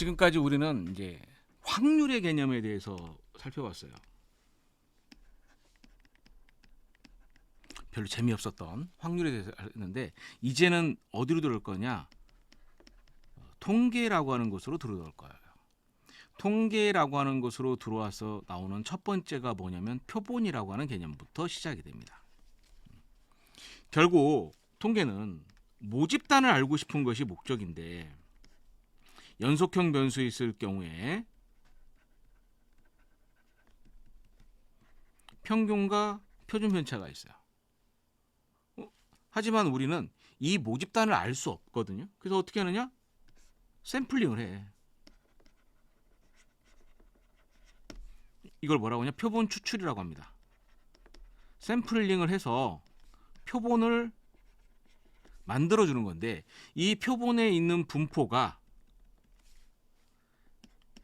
지금까지 우리는 이제 확률의 개념에 대해서 살펴봤어요. 별로 재미없었던 확률에 대해서 했는데 이제는 어디로 들어올 거냐? 통계라고 하는 곳으로 들어올 거예요. 통계라고 하는 곳으로 들어와서 나오는 첫 번째가 뭐냐면 표본이라고 하는 개념부터 시작이 됩니다. 결국 통계는 모집단을 알고 싶은 것이 목적인데 연속형 변수 있을 경우에 평균과 표준 편차가 있어요. 하지만 우리는 이 모집단을 알 수 없거든요. 그래서 어떻게 하느냐? 샘플링을 해. 이걸 뭐라고 하냐? 표본 추출이라고 합니다. 샘플링을 해서 표본을 만들어주는 건데 이 표본에 있는 분포가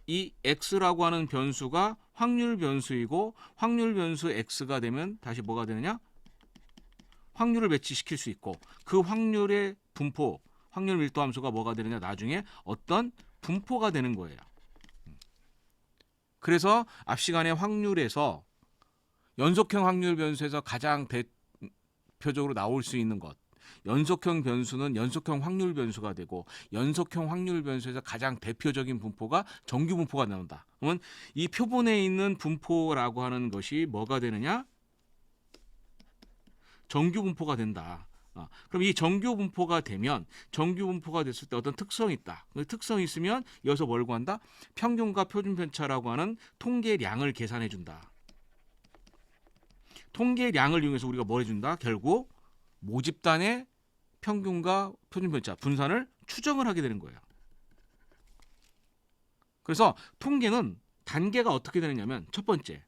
이 x라고 하는 변수가 확률 변수이고 확률 변수 x가 되면 다시 뭐가 되느냐? 확률을 배치시킬 수 있고 그 확률의 분포, 확률 밀도 함수가 뭐가 되느냐? 나중에 어떤 분포가 되는 거예요. 그래서 앞 시간에 확률에서 연속형 확률 변수에서 가장 대표적으로 나올 수 있는 것, 연속형 변수는 연속형 확률 변수가 되고 연속형 확률 변수에서 가장 대표적인 분포가 정규 분포가 나온다. 그러면 이 표본에 있는 분포라고 하는 것이 뭐가 되느냐? 정규 분포가 된다. 그럼 이 정규 분포가 되면 정규 분포가 됐을 때 어떤 특성이 있다. 그 특성이 있으면 이어서 뭘 구한다? 평균과 표준 편차라고 하는 통계량을 계산해 준다. 통계량을 이용해서 우리가 뭘 해준다? 결국 모집단의 평균과 표준 편차 분산을 추정을 하게 되는 거예요. 그래서 통계는 단계가 어떻게 되느냐면 첫 번째,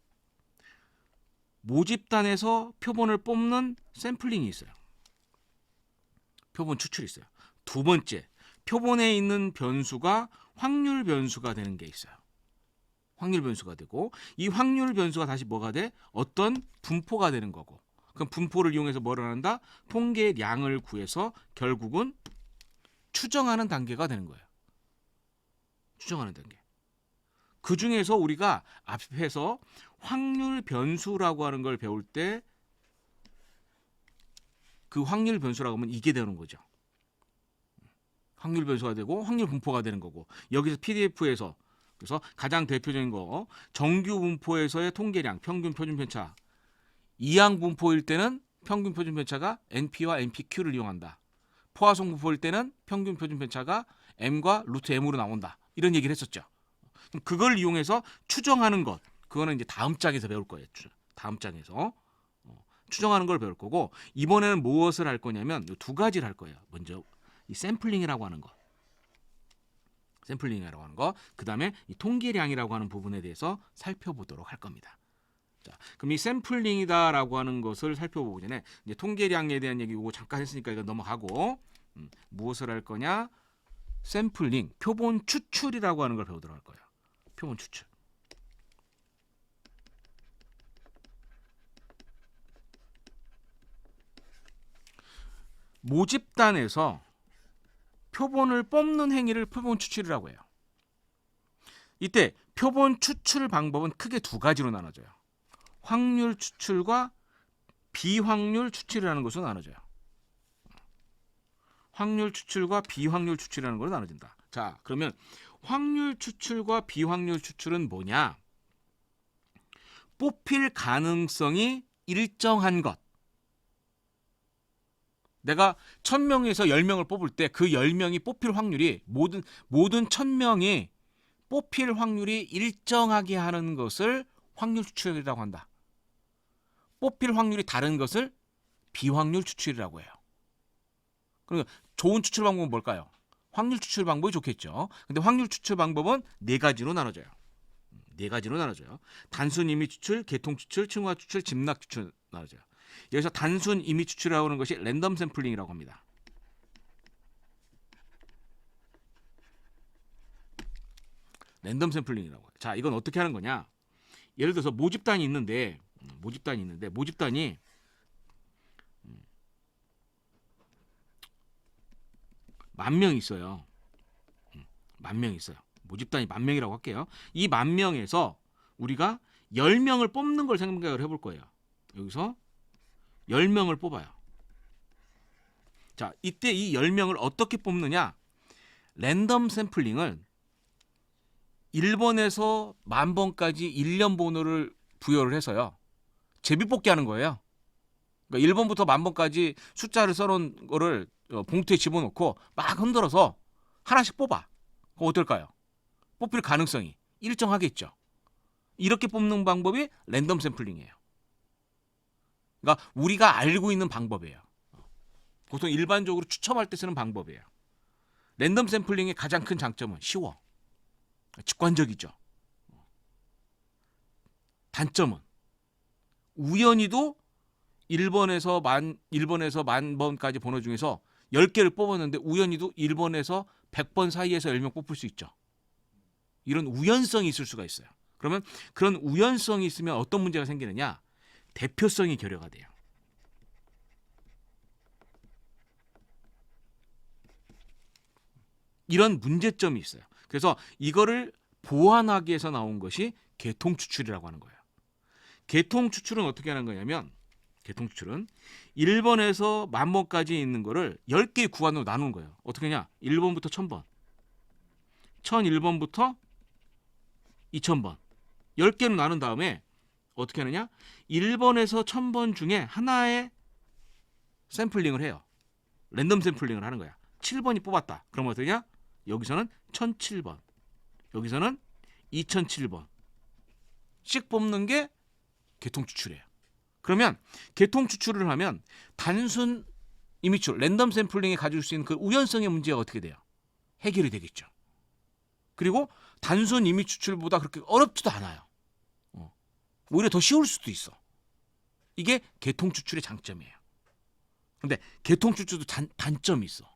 모집단에서 표본을 뽑는 샘플링이 있어요. 표본 추출이 있어요. 두 번째, 표본에 있는 변수가 확률 변수가 되는 게 있어요. 확률 변수가 되고 이 확률 변수가 다시 뭐가 돼? 어떤 분포가 되는 거고. 그럼 분포를 이용해서 뭐를 한다? 통계량을 구해서 결국은 추정하는 단계가 되는 거예요. 추정하는 단계. 그 중에서 우리가 앞에서 확률 변수라고 하는 걸 배울 때 그 확률 변수라고 하면 이게 되는 거죠. 확률 변수가 되고 확률 분포가 되는 거고 여기서 PDF에서 그래서 가장 대표적인 거 정규 분포에서의 통계량 평균 표준 편차 이항 분포일 때는 평균 표준 편차가 NP와 NPQ를 이용한다. 포화송 분포일 때는 평균 표준 편차가 M과 루트 M으로 나온다. 이런 얘기를 했었죠. 그걸 이용해서 추정하는 것 그거는 이제 다음 장에서 배울 거예요. 다음 장에서 추정하는 걸 배울 거고 이번에는 무엇을 할 거냐면 두 가지를 할 거예요. 먼저 이 샘플링이라고 하는 거. 샘플링이라고 하는 거. 그다음에 이 통계량이라고 하는 부분에 대해서 살펴보도록 할 겁니다. 자, 그럼 이 샘플링이다라고 하는 것을 살펴보기 전에 이제 통계량에 대한 얘기 이거 잠깐 했으니까 이거 넘어가고 무엇을 할 거냐? 샘플링, 표본 추출이라고 하는 걸 배우도록 할 거예요. 표본 추출. 모집단에서 표본을 뽑는 행위를 표본 추출이라고 해요. 이때 표본 추출 방법은 크게 두 가지로 나눠져요. 확률 추출과 비확률 추출이라는 것으로 나눠져요. 확률 추출과 비확률 추출이라는 것으로 나눠진다. 자, 그러면 확률 추출과 비확률 추출은 뭐냐? 뽑힐 가능성이 일정한 것. 내가 1000명에서 10명을 뽑을 때 그 10명이 뽑힐 확률이 모든 1000명이 뽑힐 확률이 일정하게 하는 것을 확률 추출이라고 한다. 뽑힐 확률이 다른 것을 비확률 추출이라고 해요. 그러니까 좋은 추출 방법은 뭘까요? 확률 추출 방법이 좋겠죠. 근데 확률 추출 방법은 네 가지로 나눠져요. 네 가지로 나눠져요. 단순 임의 추출, 계통 추출, 층화 추출, 집락 추출 나눠져요. 여기서 단순 임의 추출이라고 하는 것이 랜덤 샘플링이라고 합니다. 랜덤 샘플링이라고 해요. 자, 이건 어떻게 하는 거냐? 예를 들어서 모집단이 있는데 모집단이 10,000명 있어요. 10,000명 있어요. 모집단이 10,000명이라고 할게요. 이 10,000명에서 우리가 10명을 뽑는 걸 생각을 해볼 거예요. 여기서 10명을 뽑아요. 자, 이때 이 10명을 어떻게 뽑느냐? 랜덤 샘플링을 1번에서 10,000번까지 1년 번호를 부여를 해서요. 제비뽑기 하는 거예요. 그러니까 1번부터 10,000번까지 숫자를 써놓은 거를 봉투에 집어넣고 막 흔들어서 하나씩 뽑아. 그럼 어떨까요? 뽑힐 가능성이 일정하겠죠. 이렇게 뽑는 방법이 랜덤 샘플링이에요. 그러니까 우리가 알고 있는 방법이에요. 보통 일반적으로 추첨할 때 쓰는 방법이에요. 랜덤 샘플링의 가장 큰 장점은 쉬워. 직관적이죠. 단점은 우연히도 1번에서 10,000번까지 번호 중에서 10개를 뽑았는데 우연히도 1번에서 100번 사이에서 10명 뽑을 수 있죠. 이런 우연성이 있을 수가 있어요. 그러면 그런 우연성이 있으면 어떤 문제가 생기느냐? 대표성이 결여가 돼요. 이런 문제점이 있어요. 그래서 이거를 보완하기 위해서 나온 것이 계통추출이라고 하는 거예요. 계통추출은 어떻게 하는 거냐면 계통추출은 1번에서 10,000번까지 있는 거를 10개의 구간으로 나누는 거예요. 어떻게 하냐? 1번부터 1,000번, 1,001번부터 2,000번 10개로 나눈 다음에 어떻게 하느냐? 1번에서 1,000번 중에 하나의 샘플링을 해요. 랜덤 샘플링을 하는 거야. 7번이 뽑았다. 그럼 어떻게 하냐? 여기서는 1,007번, 여기서는 2,007번 씩 뽑는 게 계통추출이에요. 그러면 계통추출을 하면 단순 이미출, 랜덤 샘플링이 가질 수 있는 그 우연성의 문제가 어떻게 돼요? 해결이 되겠죠. 그리고 단순 이미 추출보다 그렇게 어렵지도 않아요. 오히려 더 쉬울 수도 있어. 이게 계통추출의 장점이에요. 그런데 계통추출도 단점이 있어.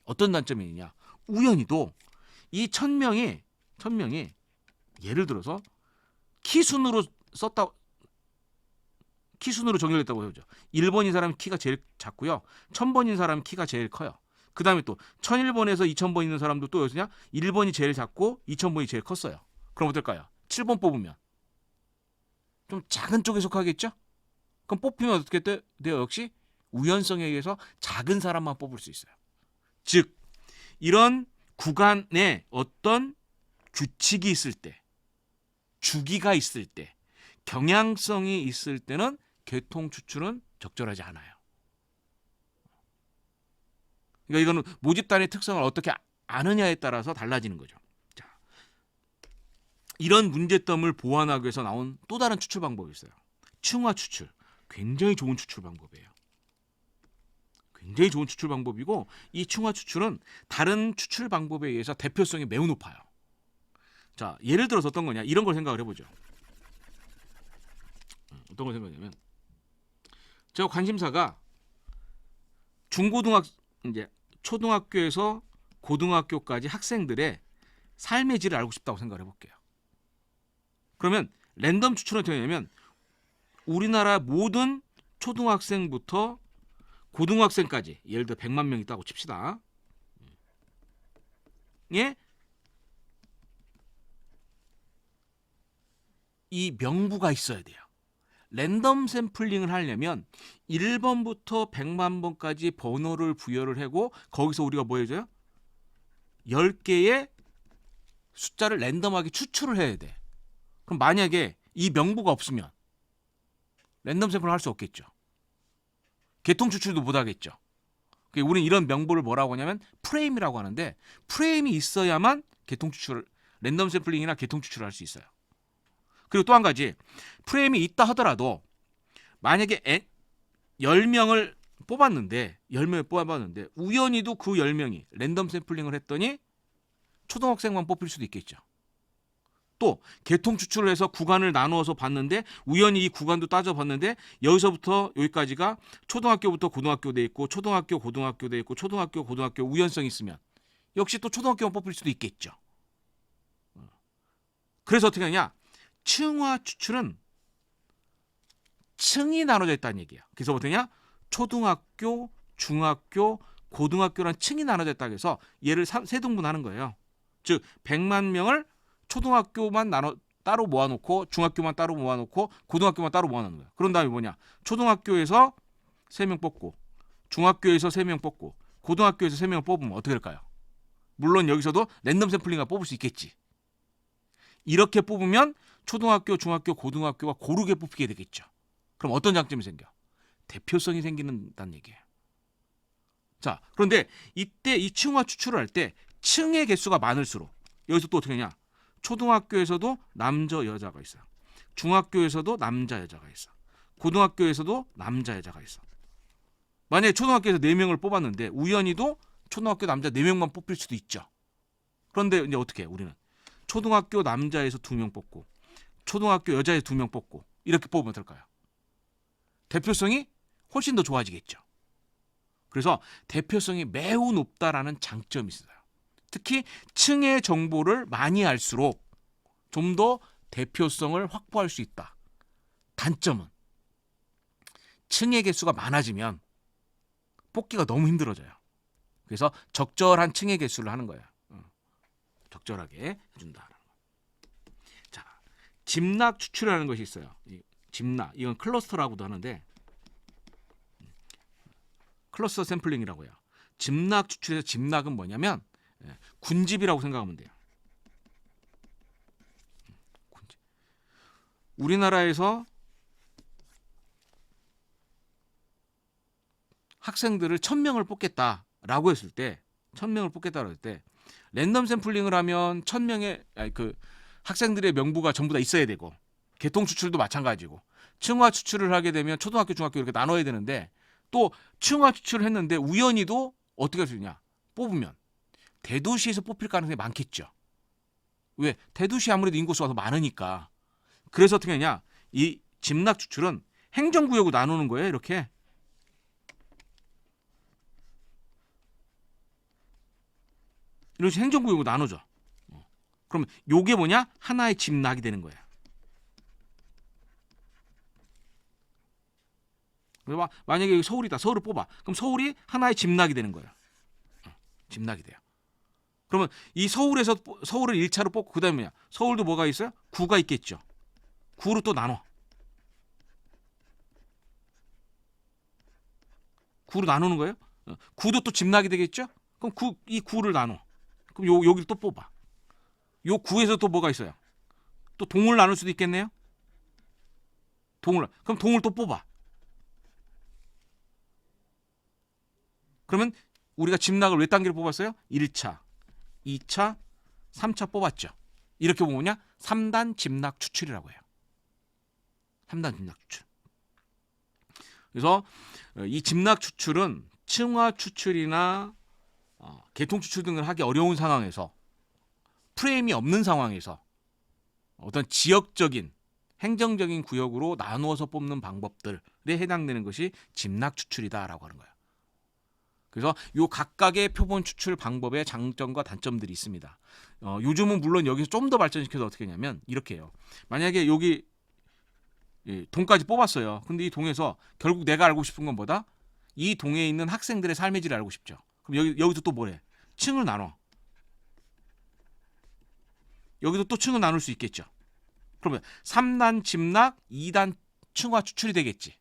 어떤 단점이 있냐? 우연히도 이 1,000명이 예를 들어서 키순으로 정렬됐다고 해보죠. 1번인 사람이 키가 제일 작고요. 1,000번인 사람이 키가 제일 커요. 그 다음에 또 1,001번에서 2,000번 있는 사람도 또 여기서냐? 1번이 제일 작고 2,000번이 제일 컸어요. 그럼 어떨까요? 7번 뽑으면 좀 작은 쪽에 속하겠죠? 그럼 뽑히면 어떻게 돼요? 역시 우연성에 의해서 작은 사람만 뽑을 수 있어요. 즉 이런 구간에 어떤 규칙이 있을 때, 주기가 있을 때, 경향성이 있을 때는 계통추출은 적절하지 않아요. 그러니까 이거는 모집단의 특성을 어떻게 아느냐에 따라서 달라지는 거죠. 자, 이런 문제점을 보완하기 위해서 나온 또 다른 추출 방법이 있어요. 층화 추출. 굉장히 좋은 추출 방법이에요. 굉장히 좋은 추출 방법이고 이 층화 추출은 다른 추출 방법에 의해서 대표성이 매우 높아요. 자, 예를 들어서 어떤 거냐? 이런 걸 생각을 해보죠. 어떤 걸 생각하냐면 저 관심사가 초등학교에서 고등학교까지 학생들의 삶의 질을 알고 싶다고 생각을 해볼게요. 그러면 랜덤 추출은 어떻게 하냐면 우리나라 모든 초등학생부터 고등학생까지 예를 들어 100만 명 있다고 칩시다. 예? 이 명부가 있어야 돼요. 랜덤 샘플링을 하려면 1번부터 100만 번까지 번호를 부여를 하고 거기서 우리가 뭐 해줘요? 10개의 숫자를 랜덤하게 추출을 해야 돼. 그럼 만약에 이 명부가 없으면 랜덤 샘플을 할 수 없겠죠. 계통 추출도 못 하겠죠. 우리는 이런 명부를 뭐라고 하냐면 프레임이라고 하는데 프레임이 있어야만 계통 추출을 랜덤 샘플링이나 계통 추출을 할 수 있어요. 그리고 또 한 가지 프레임이 있다 하더라도 만약에 10명을 뽑았는데 우연히도 그 10명이 랜덤 샘플링을 했더니 초등학생만 뽑힐 수도 있겠죠. 또 계통 추출을 해서 구간을 나누어서 봤는데 우연히 이 구간도 따져봤는데 여기서부터 여기까지가 초등학교부터 고등학교 돼 있고 초등학교 고등학교 돼 있고 초등학교 고등학교 우연성이 있으면 역시 또 초등학교만 뽑힐 수도 있겠죠. 그래서 어떻게 하냐? 층화 추출은 층이 나눠져 있다는 얘기야. 그래서 어떻게 하냐? 초등학교, 중학교, 고등학교란 층이 나눠져 있다고 해서 얘를 세 등분하는 거예요. 즉 100만 명을 초등학교만 따로 모아놓고 중학교만 따로 모아놓고 고등학교만 따로 모아놓는 거야. 그런 다음에 뭐냐? 초등학교에서 3명 뽑고 중학교에서 3명 뽑고 고등학교에서 3명 뽑으면 어떻게 될까요? 물론 여기서도 랜덤 샘플링을 뽑을 수 있겠지. 이렇게 뽑으면 초등학교, 중학교, 고등학교가 고르게 뽑히게 되겠죠. 그럼 어떤 장점이 생겨? 대표성이 생기는다는 얘기예요. 자, 그런데 이때 이 층화 추출을 할 때 층의 개수가 많을수록 여기서 또 어떻게 하냐? 초등학교에서도 남자, 여자가 있어요. 중학교에서도 남자, 여자가 있어. 고등학교에서도 남자, 여자가 있어. 만약에 초등학교에서 4명을 뽑았는데 우연히도 초등학교 남자 4명만 뽑힐 수도 있죠. 그런데 이제 어떻게 해? 우리는 초등학교 남자에서 2명 뽑고 초등학교 여자에서 2명 뽑고 이렇게 뽑으면 어떨까요? 대표성이 훨씬 더 좋아지겠죠. 그래서 대표성이 매우 높다라는 장점이 있어요. 특히 층의 정보를 많이 알수록 좀 더 대표성을 확보할 수 있다. 단점은 층의 개수가 많아지면 뽑기가 너무 힘들어져요. 그래서 적절한 층의 개수를 하는 거예요. 적절하게 해준다. 자, 집락 추출이라는 것이 있어요. 집락, 이건 클러스터라고도 하는데 클러스터 샘플링이라고 해요. 집락 추출에서 집락은 뭐냐면 군집이라고 생각하면 돼요. 군집. 우리나라에서 학생들을 1000명을 뽑겠다라고 했을 때 1000명을 뽑겠다고 했을 때 랜덤 샘플링을 하면 1000명의 그 학생들의 명부가 전부 다 있어야 되고 계통 추출도 마찬가지고 층화 추출을 하게 되면 초등학교, 중학교 이렇게 나눠야 되는데 또 층화 추출을 했는데 우연히도 어떻게 할 수 있냐? 뽑으면 대도시에서 뽑힐 가능성이 많겠죠. 왜? 대도시 아무래도 인구수가 더 많으니까. 그래서 어떻게 하냐? 이 집락 추출은 행정구역으로 나누는 거예요. 이렇게. 이런 식으로 행정구역으로 나누죠. 그러면 요게 뭐냐? 하나의 집락이 되는 거예요. 만약에 여기 서울이다. 서울을 뽑아. 그럼 서울이 하나의 집락이 되는 거예요. 집락이 돼요. 그러면 이 서울에서 서울을 1차로 뽑고 그다음에 뭐냐? 서울도 뭐가 있어요? 구가 있겠죠. 구로 또 나눠. 구로 나누는 거예요. 구도 또 집락이 되겠죠. 그럼 이 구를 나눠. 그럼 여기를 또 뽑아. 요 구에서 또 뭐가 있어요? 또 동을 나눌 수도 있겠네요. 그럼 동을 또 뽑아. 그러면 우리가 집락을 몇 단계로 뽑았어요? 1차, 2차, 3차 뽑았죠. 이렇게 보면 뭐냐? 3단 집락 추출이라고 해요. 3단 집락 추출. 그래서 이 집락 추출은 층화 추출이나 계통 추출 등을 하기 어려운 상황에서 프레임이 없는 상황에서 어떤 지역적인 행정적인 구역으로 나누어서 뽑는 방법들에 해당되는 것이 집락 추출이다라고 하는 거예요. 그래서 요 각각의 표본 추출 방법의 장점과 단점들이 있습니다. 요즘은 물론 여기서 좀 더 발전시켜서 어떻게 하냐면 이렇게 해요. 만약에 여기 동까지 뽑았어요. 근데 이 동에서 결국 내가 알고 싶은 건 뭐다? 이 동에 있는 학생들의 삶의 질을 알고 싶죠. 그럼 여기도 또 뭐래? 층을 나눠. 여기도 또 층을 나눌 수 있겠죠. 그러면 3단 집락, 2단 층화 추출이 되겠지.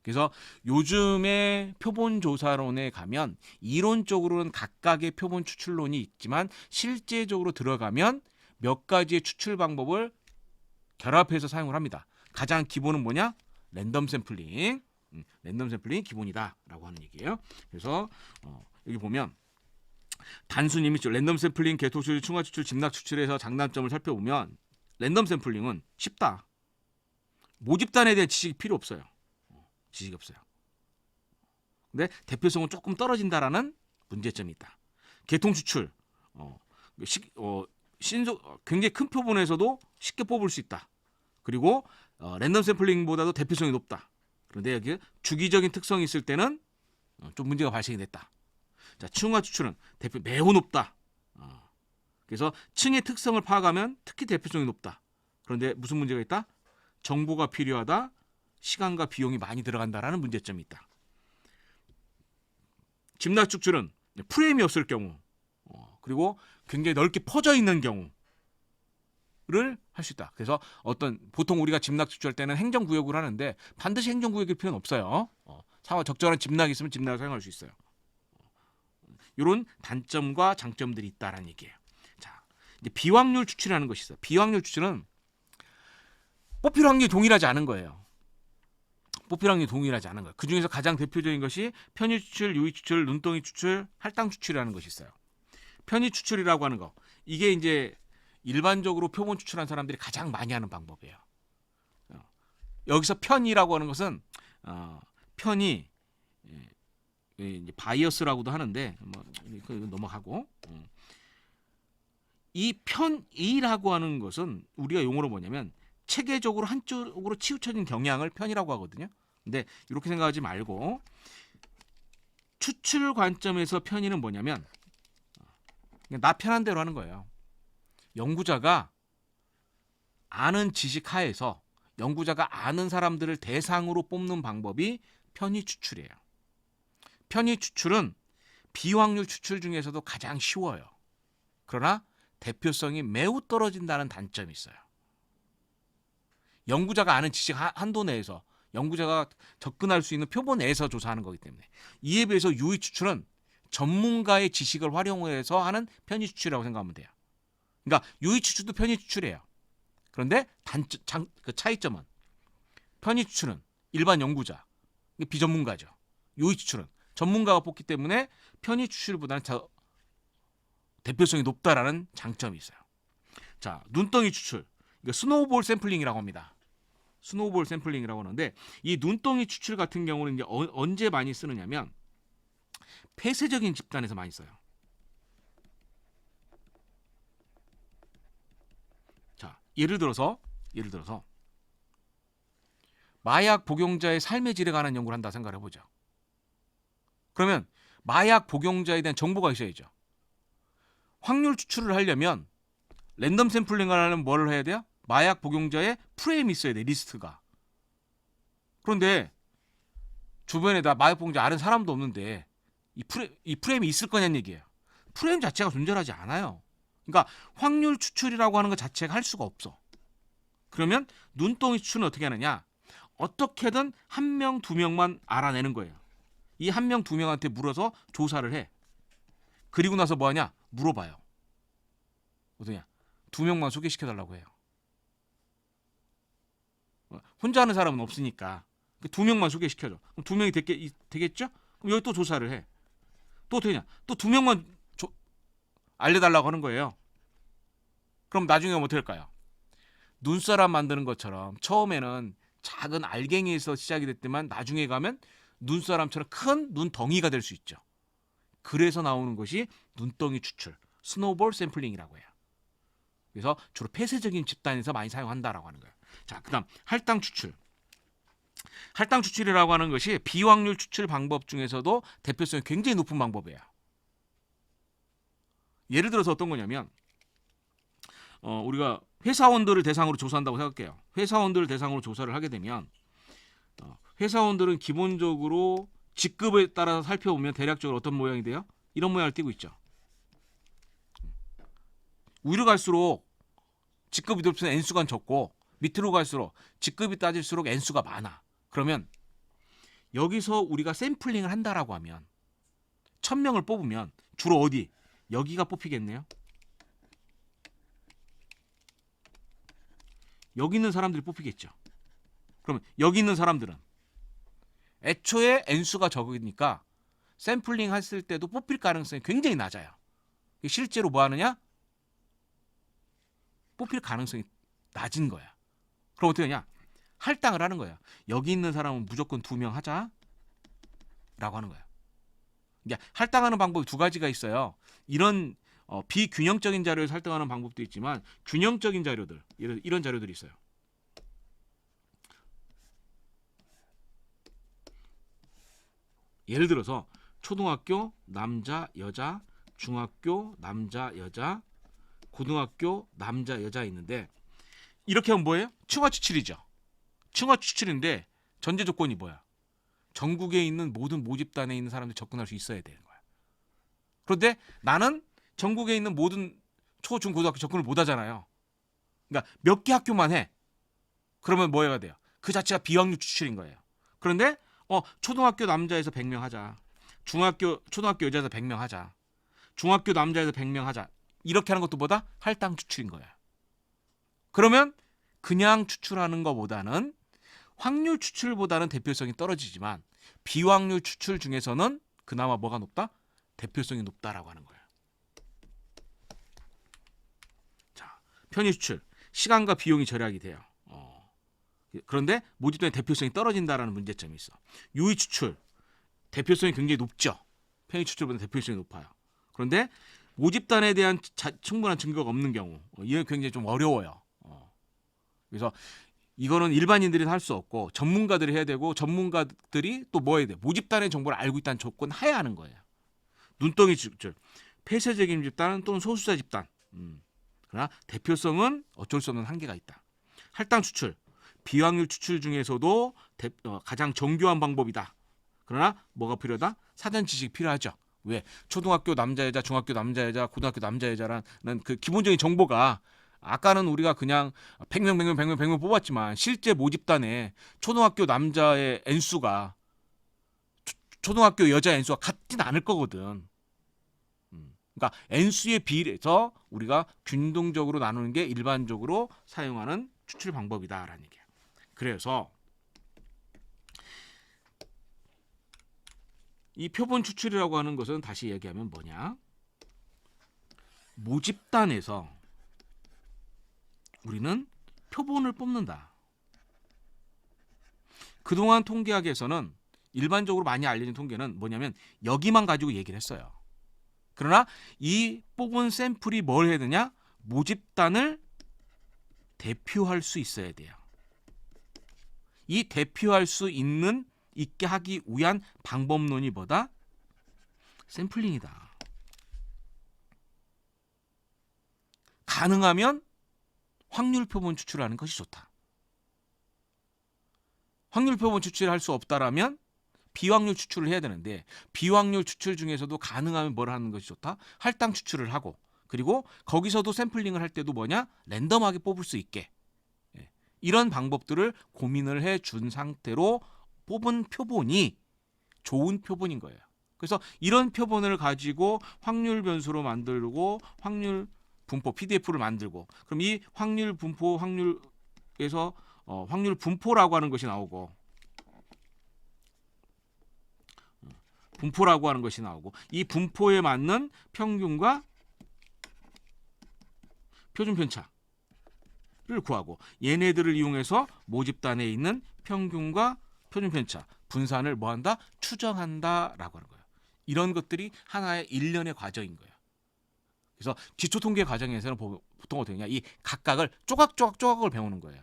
그래서 요즘의 표본 조사론에 가면 이론적으로는 각각의 표본 추출론이 있지만 실제적으로 들어가면 몇 가지의 추출 방법을 결합해서 사용을 합니다. 가장 기본은 뭐냐? 랜덤 샘플링. 랜덤 샘플링이 기본이다라고 하는 얘기예요. 그래서 여기 보면 단순히 랜덤 샘플링, 계통 추출, 층화 추출, 집락 추출에서 장단점을 살펴보면 랜덤 샘플링은 쉽다. 모집단에 대한 지식이 필요 없어요. 지식이 없어요. 근데 대표성은 조금 떨어진다라는 문제점이 있다. 계통 추출, 굉장히 큰 표본에서도 쉽게 뽑을 수 있다. 그리고 랜덤 샘플링보다도 대표성이 높다. 그런데 여기 주기적인 특성이 있을 때는 좀 문제가 발생이 됐다. 자, 층화 추출은 대표 매우 높다. 그래서 층의 특성을 파악하면 특히 대표성이 높다. 그런데 무슨 문제가 있다? 정보가 필요하다. 시간과 비용이 많이 들어간다라는 문제점이 있다. 집락 추출은 프레임이 없을 경우, 그리고 굉장히 넓게 퍼져 있는 경우를 할 수 있다. 그래서 보통 우리가 집락 추출할 때는 행정구역으로 하는데 반드시 행정구역일 필요는 없어요. 상황 적절한 집락이 있으면 집락을 사용할 수 있어요. 이런 단점과 장점들이 있다라는 얘기예요. 자, 이제 비확률 추출이라는 것이 있어요. 비확률 추출은 뽑힐 확률이 동일하지 않은 거예요. 뽑힐 확률이 동일하지 않은 거예요. 그 중에서 가장 대표적인 것이 편의 추출, 유의 추출, 눈덩이 추출, 할당 추출이라는 것이 있어요. 편의 추출이라고 하는 거, 이게 이제 일반적으로 표본 추출한 사람들이 가장 많이 하는 방법이에요. 여기서 편이라고 하는 것은 편이 이제 바이어스라고도 하는데 넘어가고, 이 편이라고 하는 것은 우리가 용어로 뭐냐면 체계적으로 한쪽으로 치우쳐진 경향을 편이라고 하거든요. 근데 이렇게 생각하지 말고 추출 관점에서 편의는 뭐냐면 그냥 나 편한 대로 하는 거예요. 연구자가 아는 지식 하에서 연구자가 아는 사람들을 대상으로 뽑는 방법이 편의 추출이에요. 편의 추출은 비확률 추출 중에서도 가장 쉬워요. 그러나 대표성이 매우 떨어진다는 단점이 있어요. 연구자가 아는 지식 한도 내에서 연구자가 접근할 수 있는 표본 내에서 조사하는 거기 때문에, 이에 비해서 유의 추출은 전문가의 지식을 활용해서 하는 편의 추출이라고 생각하면 돼요. 그러니까 유의 추출도 편의 추출이에요. 그런데 그 차이점은 편의 추출은 일반 연구자, 비전문가죠. 유의 추출은 전문가가 뽑기 때문에 편의 추출보다는 더 대표성이 높다라는 장점이 있어요. 자, 눈덩이 추출, 이거 스노우볼 샘플링이라고 합니다. 스노우볼 샘플링이라고 하는데, 이 눈덩이 추출 같은 경우는 이제 언제 많이 쓰느냐면 폐쇄적인 집단에서 많이 써요. 자, 예를 들어서 마약 복용자의 삶의 질에 관한 연구를 한다 생각을 해보죠. 그러면 마약 복용자에 대한 정보가 있어야죠. 확률 추출을 하려면 랜덤 샘플링을 하려면 뭘 해야 돼요? 마약 복용자의 프레임이 있어야 돼, 리스트가. 그런데 주변에 다 마약 복용자 아는 사람도 없는데 이 프레임이 있을 거냐는 얘기예요. 프레임 자체가 존재하지 않아요. 그러니까 확률 추출이라고 하는 것 자체가 할 수가 없어. 그러면 눈덩이 추출은 어떻게 하느냐? 어떻게든 한 명, 두 명만 알아내는 거예요. 이 한 명, 두 명한테 물어서 조사를 해. 그리고 나서 뭐 하냐? 물어봐요. 어떠냐? 두 명만 소개시켜달라고 해요. 혼자 하는 사람은 없으니까 두 명만 소개시켜줘. 그럼 두 명이 되겠죠? 그럼 여기 또 조사를 해. 또 어떻게 하냐? 또 두 명만 알려달라고 하는 거예요. 그럼 나중에 어떻게 할까요? 눈사람 만드는 것처럼 처음에는 작은 알갱이에서 시작이 됐지만 나중에 가면 눈사람처럼 큰 눈덩이가 될 수 있죠. 그래서 나오는 것이 눈덩이 추출, 스노우볼 샘플링이라고 해요. 그래서 주로 폐쇄적인 집단에서 많이 사용한다라고 하는 거예요. 자, 그다음 할당 추출. 할당 추출이라고 하는 것이 비확률 추출 방법 중에서도 대표성이 굉장히 높은 방법이에요. 예를 들어서 어떤 거냐면 우리가 회사원들을 대상으로 조사한다고 생각해요. 회사원들을 대상으로 조사를 하게 되면 회사원들은 기본적으로 직급에 따라서 살펴보면 대략적으로 어떤 모양이 돼요? 이런 모양을 띠고 있죠. 위로 갈수록 직급이 높으면 N수가 적고 밑으로 갈수록 직급이 따질수록 N수가 많아. 그러면 여기서 우리가 샘플링을 한다라고 하면 1000명을 뽑으면 주로 어디? 여기가 뽑히겠네요. 여기 있는 사람들이 뽑히겠죠. 그러면 여기 있는 사람들은 애초에 N수가 적으니까 샘플링 했을 때도 뽑힐 가능성이 굉장히 낮아요. 실제로 뭐 하느냐? 뽑힐 가능성이 낮은 거야. 그럼 어떻게 하냐? 할당을 하는 거야. 여기 있는 사람은 무조건 2명 하자 라고 하는 거야. 그러니까 할당하는 방법이 두 가지가 있어요. 이런 비균형적인 자료에서 할당하는 방법도 있지만 균형적인 자료들, 이런 자료들이 있어요. 예를 들어서 초등학교 남자 여자, 중학교 남자 여자, 고등학교 남자 여자 있는데 이렇게 하면 뭐예요? 층화 추출이죠. 층화 추출인데 전제 조건이 뭐야? 전국에 있는 모든 모집단에 있는 사람들이 접근할 수 있어야 되는 거야. 그런데 나는 전국에 있는 모든 초, 중, 고등학교 접근을 못 하잖아요. 그러니까 몇 개 학교만 해. 그러면 뭐 해야 돼요? 그 자체가 비확률 추출인 거예요. 그런데 초등학교 남자에서 100명 하자. 초등학교 여자에서 100명 하자. 중학교 남자에서 100명 하자. 이렇게 하는 것도 보다 할당 추출인 거예요. 그러면 그냥 추출하는 것보다는 확률 추출보다는 대표성이 떨어지지만 비확률 추출 중에서는 그나마 뭐가 높다? 대표성이 높다라고 하는 거예요. 자, 편의 추출. 시간과 비용이 절약이 돼요. 그런데 모집단의 대표성이 떨어진다라는 문제점이 있어. 유의 추출. 대표성이 굉장히 높죠. 편의 추출보다 대표성이 높아요. 그런데 모집단에 대한 충분한 증거가 없는 경우 이게 굉장히 좀 어려워요. 그래서 이거는 일반인들이 할 수 없고 전문가들이 해야 되고 전문가들이 또 뭐 해야 돼? 모집단의 정보를 알고 있다는 조건 하에 하는 거예요. 눈덩이 추출. 폐쇄적인 집단 또는 소수자 집단. 그러나 대표성은 어쩔 수 없는 한계가 있다. 할당 추출. 비확률 추출 중에서도 가장 정교한 방법이다. 그러나 뭐가 필요하다? 사전 지식이 필요하죠. 왜? 초등학교 남자 여자, 중학교 남자 여자, 고등학교 남자 여자라는 그 기본적인 정보가 아까는 우리가 그냥 100명 뽑았지만 실제 모집단에 초등학교 남자의 N수가 초등학교 여자 N수가 같진 않을 거거든. 그러니까 N수에 비례해서 우리가 균등적으로 나누는 게 일반적으로 사용하는 추출 방법이다라는 얘기예요. 그래서 이 표본 추출이라고 하는 것은 다시 얘기하면 뭐냐? 모집단에서 우리는 표본을 뽑는다. 그동안 통계학에서는 일반적으로 많이 알려진 통계는 뭐냐면 여기만 가지고 얘기를 했어요. 그러나 이 뽑은 샘플이 뭘 해야 되냐? 모집단을 대표할 수 있어야 돼요. 이 대표할 수 있게 하기 위한 방법론이 뭐다? 샘플링이다. 가능하면 확률 표본 추출하는 것이 좋다. 확률 표본 추출할 수 없다라면 비확률 추출을 해야 되는데 비확률 추출 중에서도 가능하면 뭘 하는 것이 좋다? 할당 추출을 하고 그리고 거기서도 샘플링을 할 때도 뭐냐? 랜덤하게 뽑을 수 있게 이런 방법들을 고민을 해준 상태로 뽑은 표본이 좋은 표본인 거예요. 그래서 이런 표본을 가지고 확률 변수로 만들고 확률 분포 PDF를 만들고 그럼 이 확률 분포 확률에서 확률 분포라고 하는 것이 나오고 이 분포에 맞는 평균과 표준 편차를 구하고 얘네들을 이용해서 모집단에 있는 평균과 표준 편차 분산을 뭐한다? 추정한다라고 하는 거예요. 이런 것들이 하나의 일련의 과정인 거예요. 그래서 기초 통계 과정에서는 보통 어떻게 하냐? 이 각각을 조각을 배우는 거예요.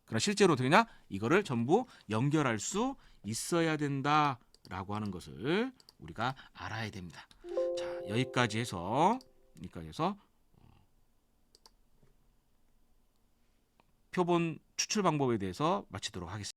그러나 실제로 어떻게 하냐? 이거를 전부 연결할 수 있어야 된다라고 하는 것을 우리가 알아야 됩니다. 자, 여기까지 해서 표본 추출 방법에 대해서 마치도록 하겠습니다.